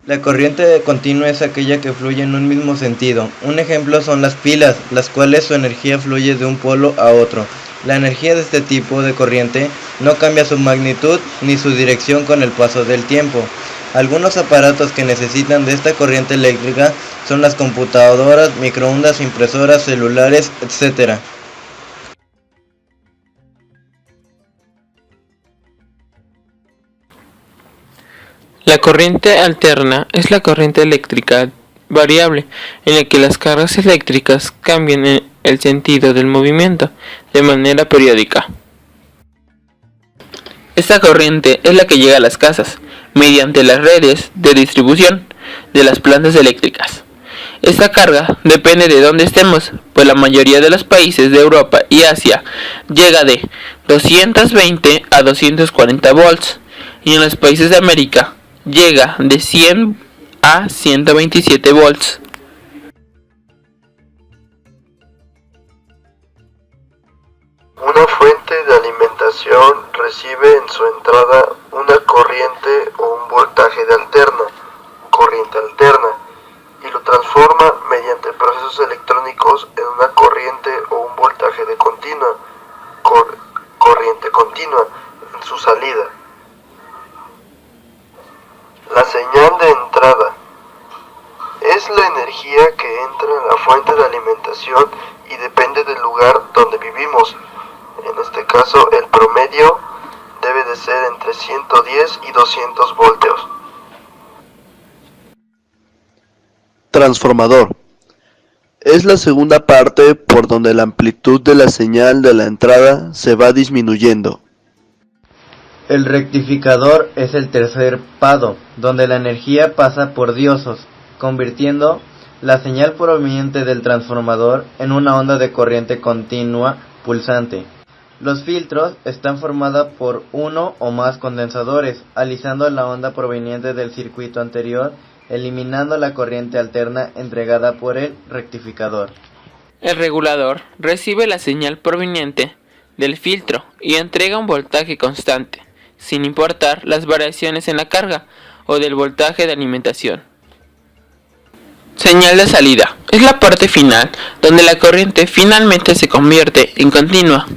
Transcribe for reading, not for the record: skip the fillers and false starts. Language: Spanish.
La corriente continua es aquella que fluye en un mismo sentido. Un ejemplo son las pilas, las cuales su energía fluye de un polo a otro. La energía de este tipo de corriente no cambia su magnitud ni su dirección con el paso del tiempo. Algunos aparatos que necesitan de esta corriente eléctrica son las computadoras, microondas, impresoras, celulares, etc. La corriente alterna es la corriente eléctrica variable en la que las cargas eléctricas cambian el sentido del movimiento de manera periódica. Esta corriente es la que llega a las casas mediante las redes de distribución de las plantas eléctricas. Esta carga depende de dónde estemos, pues la mayoría de los países de Europa y Asia llega de 220 a 240 volts y en los países de América llega de 100 a 127 volts. Una fuente de alimentación recibe en su entrada una corriente o un voltaje de corriente alterna, y lo transforma mediante procesos electrónicos en una corriente o un voltaje de corriente continua en su salida. La señal de entrada es la energía que entra en la fuente de alimentación y depende del lugar donde vivimos. En este caso, el promedio debe de ser entre 110 y 200 voltios. Transformador. Es la segunda parte por donde la amplitud de la señal de la entrada se va disminuyendo. El rectificador es el tercer pado, donde la energía pasa por diosos, convirtiendo la señal proveniente del transformador en una onda de corriente continua pulsante. Los filtros están formados por uno o más condensadores, alisando la onda proveniente del circuito anterior, eliminando la corriente alterna entregada por el rectificador. El regulador recibe la señal proveniente del filtro y entrega un voltaje constante, sin importar las variaciones en la carga o del voltaje de alimentación. Señal de salida. Es la parte final donde la corriente finalmente se convierte en continua.